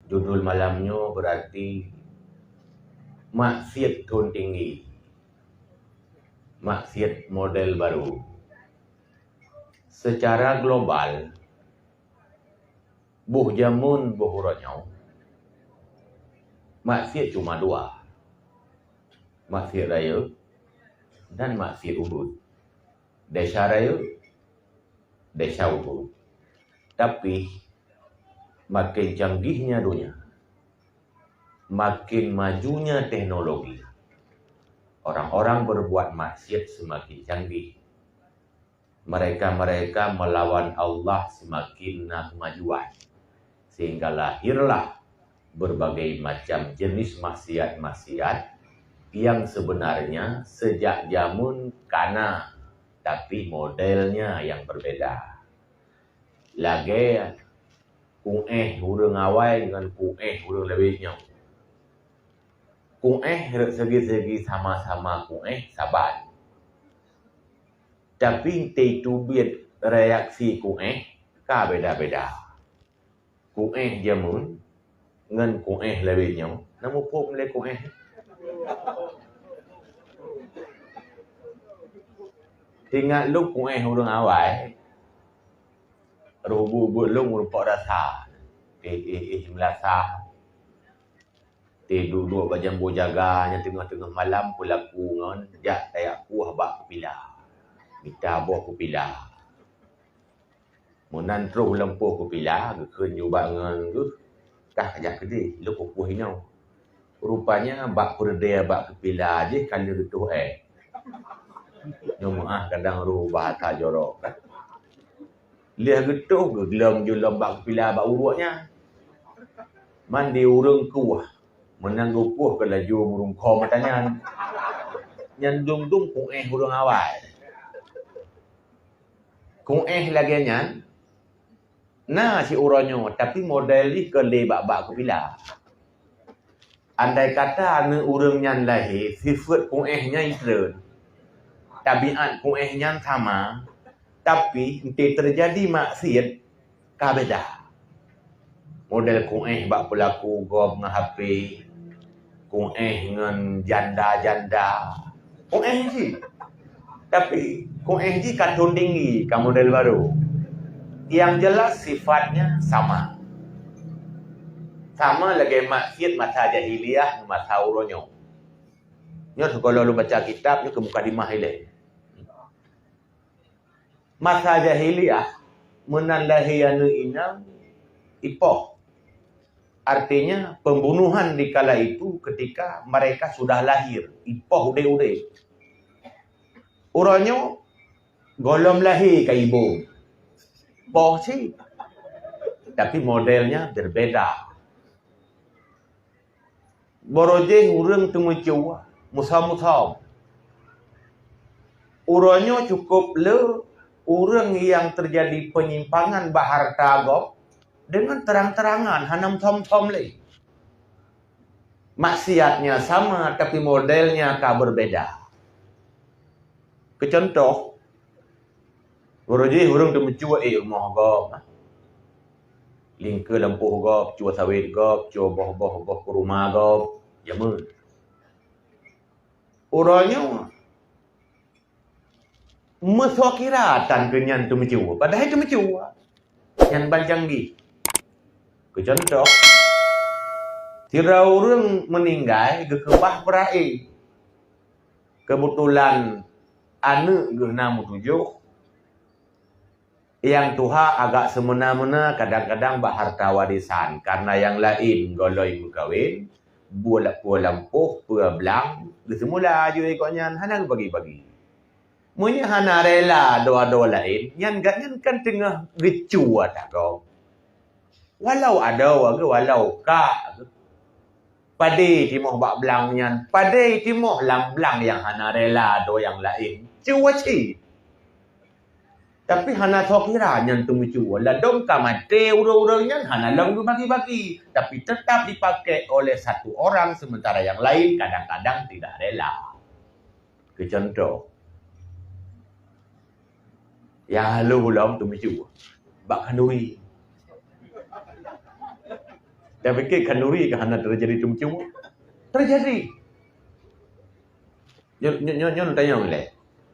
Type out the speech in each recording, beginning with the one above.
Judul malamnya berarti maksiat tun tinggi, maksiat model baru. Secara global, buh jamun buh ronyong, maksiat cuma dua, maksiat raya dan maksiat urut. Desa raya, desa urut. Tapi makin canggihnya dunia, makin majunya teknologi, orang-orang berbuat maksiat semakin canggih. Mereka melawan Allah semakin kemajuan. Sehingga lahirlah berbagai macam jenis maksiat-maksiat yang sebenarnya sejak zaman kana, tapi modelnya yang berbeda. Lagi urang awal dengan urang lebihnya. Segi-segi sama-sama sabar. Tapi itu biar reaksi ka beda-beda. Jamun ngan lebihnya. Namun pun le tinggal lu urang awal. Rubu lu merupakan rasa. Melasa. Duduk bajang bojaganya tengah-tengah malam pulaku ngon. Jak tayak kuah bak kepilah. Minta buah kepilah. Munan terus lempuh kepilah. Gekun juga ngon ke. Kah kajak kedih. Lu kukuh inau. Rupanya bak perdaya bak kepilah je kan dia getuh Nyumah kadang ru bahasa jorok. Liah getuh ke gelam julam bak kepilah bak urutnya. Mandi urung kuah. Menangguh kuah ke laju murung kau matanya. Nyandung-dung urung awal. Lagi nyan. Nah si uronyo. Tapi model ni ke lebak-bak kepilah. Andai kata ane urung nyan lahir. Sifat nya isren. Tabiat nya sama. Tapi nanti terjadi maksiat. Kabeda. Model bak pelaku gob dengan HP. Dengan janda-janda. Ji. Tapi ji katun tinggi. Kan model baru. Yang jelas sifatnya sama. Sama lagi maksiat masa jahiliyah masa uronyo. Nyo kalau lu baca kitab nyo ke muka dimah ile. Masa jahiliyah menandahi anu inang ipoh. Artinya pembunuhan di kala itu ketika mereka sudah lahir. Ipoh ude-ude. Uronyo golom lahir ke ibu. Poh sih. Tapi modelnya berbeda. Boroje urang temu cewa. Musam-musam. Uronyo cukup le. Urang yang terjadi penyimpangan bahar tagop. Dengan terang-terangan, hanam tom-tom le. Maksiatnya sama, tapi modelnya berbeda. Kecontoh, Boroji hurung tu mencua rumah gop. Lingke lempuh gop, cua sawit gop, cua boh-boh ke rumah gop. Jamun. Uranya mesokiratan kenyan tu mencua. Padahal tu mencua. Yang banjanggi. Contoh, tira orang meninggal gekebah perai. Kebetulan anak ge-67 yang tuha agak semena-mena kadang-kadang harta warisan karena yang lain goloi berkahwin, buat lampuh, belang, semula aja ikutnya hana bagi-bagi. Munya hana rela doa-doa lain, yang kan tengah gecu tak kau. Walau ada walau ka padai timoh bak belang nyan, padai timoh lam belang yang hana rela do yang lain. Cuwa ci. Tapi hana sokira nyan tu cuwa. La dong ka mate urang-urang nyan hana lang bagi-bagi, tapi tetap dipakai oleh satu orang sementara yang lain kadang-kadang tidak rela. Contoh. Yang halu ulam tu cuwa. Bak kanui. Dia fikir kanduri kerana terjadi cuma-cuma. Terjadi. Nyon tanya boleh.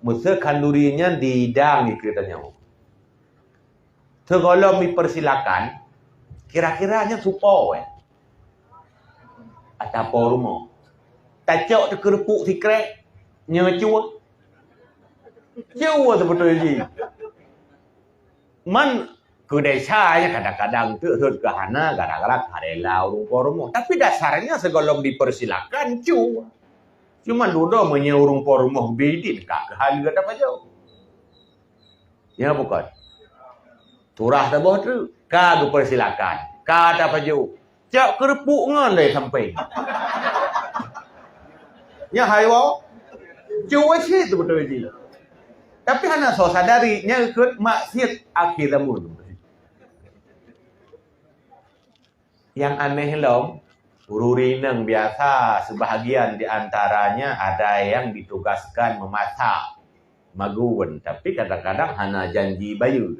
Masa kandurinya didang kita tanya. Segala dipersilakan, kira-kiranya supo Atapo rumah. Tacok tu kerupuk secret, nyecua. Jauh sebetulnya ji. Man kedesanya kadang-kadang tu kehana kadang-kadang karela rumah. Tapi dasarnya segala dipersilakan cu. Cuma luda menyurung rumah bidin kak kehal kata apa jauh. Ya bukan. Turah dah bawah tu. Kak dipersilakan. Kata apa jauh. Cak kerupuk ngan dah sampai. Ya haiwa. Cuba sih tu betul je. Tapi hana so sadari nya ikut maksiat akhir zaman. Yang aneh lom, ururi neng biasa sebahagian di antaranya ada yang ditugaskan memasak maguan, tapi kadang-kadang hana janji bayu.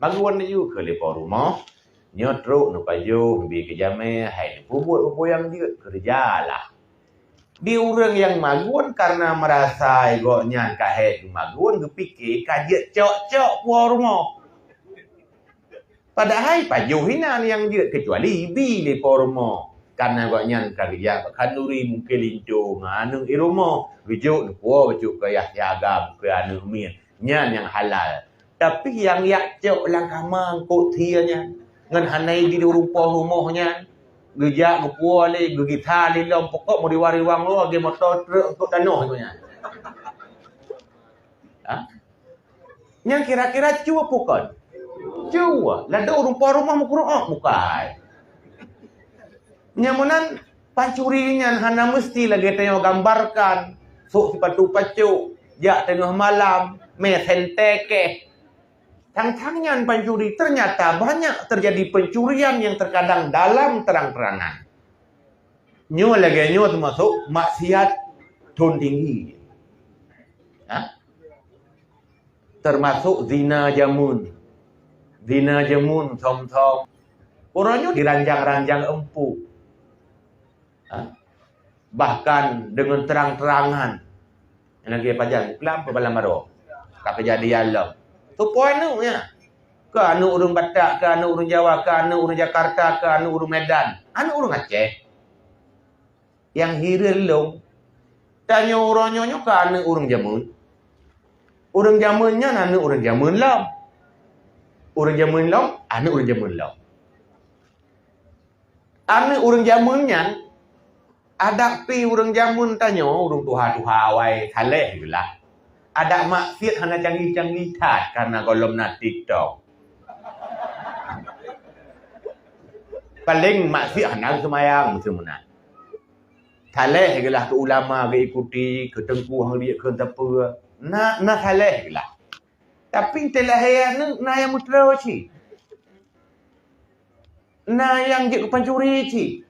Maguan ju ke lepo rumah, nyotro nu paju bi ke jame, hai buat yang dia kerjalah. Di orang yang maguan karena merasa egonya kahet maguan kepikir kajet cok-cok puan rumah. Padahal pajuhinan yang dia kecuali bi di puan rumah. Karena egonya kerja kanduri mungkin lincu nganu di rumah. Wujud puan wujud kaya siagam ke anu min. Nyan yang halal. Tapi yang yak cok langkamang kotianya. Ngan hanai di rumahnya. Gejak ngepua le, gegitar le lom pokok mau diwari wang lo age motor truk untuk tanah tu nya. Ha? Yang kira-kira cua bukan. Cua, lada rumah mukruk bukan. Nyamunan pancurinya hana mesti lagi tanya gambarkan. Sok sepatu pacu, jak tengah malam, mesenteke. Tang-tangnya pencuri ternyata banyak terjadi pencurian yang terkadang dalam terang-terangan. Nyo lagi nyo termasuk maksiat tun tinggi. Ha? Termasuk zina jamun. Zina jamun som-som. Orangnya diranjang-ranjang empuk. Ha? Bahkan dengan terang-terangan. Yang lagi pajang kelam pebalam maro. Tak kejadian lah. Tu poin tu ya. Ke anu urang Batak, ke anu urang Jawa, ke anu urang Jakarta, ke anu urang Medan. Anu urang Aceh. Yang hiril long. Tanya orang nyonya ke anu urang Jamun. Urang Jamunnya anu urang Jamun long. Urang Jamun long, anu urang Jamun long. Anu urang Jamunnya ada pi urang Jamun tanya urang tuha-tuha wai saleh gila. Ada maksiat hanya canggih-canggih tat karena golom na TikTok. Paling maksiat hanya semayang semuanya. Saleh gelah ke ulama ke ikuti ke tengku hang dia ke apa. Na saleh gelah. Tapi telah yang na yang mutra ci. Na yang je pencuri ci.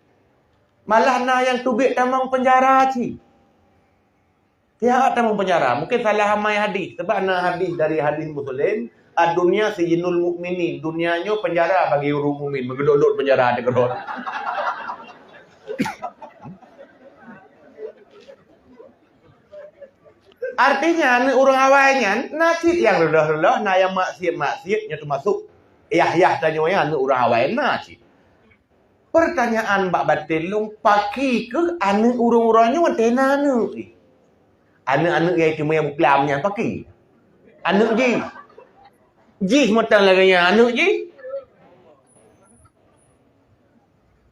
Malah na yang tubik tamang penjara ci. Dia tamang penjara. Mungkin salah hamai hadis. Sebab ana hadis dari hadis Muslim, dunia sijinul mukminin. Dunianya penjara bagi orang mukmin. Mengelolot penjara ada kerot. Artinya orang awalnya nasib yang redah-redah, nah yang maksiat-maksiatnya termasuk yah tanya orang awal nasib. Pertanyaan Mbak Batilung, paki ke anu orang-orangnya wantena anu. Anak-anak yang cuma yang buklamnya pakai. Anak ji. Ji matang lagi anak ji.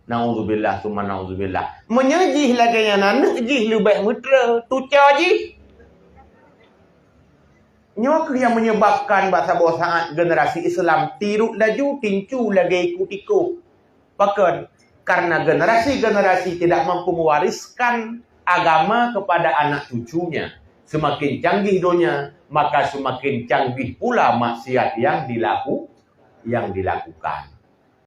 Nauzubillah summa nauzubillah. Menyajih lagi anak ji lebih mutra. Tuca ji. Nyok yang menyebabkan bahasa saat generasi Islam tirut laju tincu lagi ikut-ikut. Bahkan karena generasi-generasi tidak mampu mewariskan agama kepada anak cucunya. Semakin canggih dunia, maka semakin canggih pula maksiat yang dilakukan.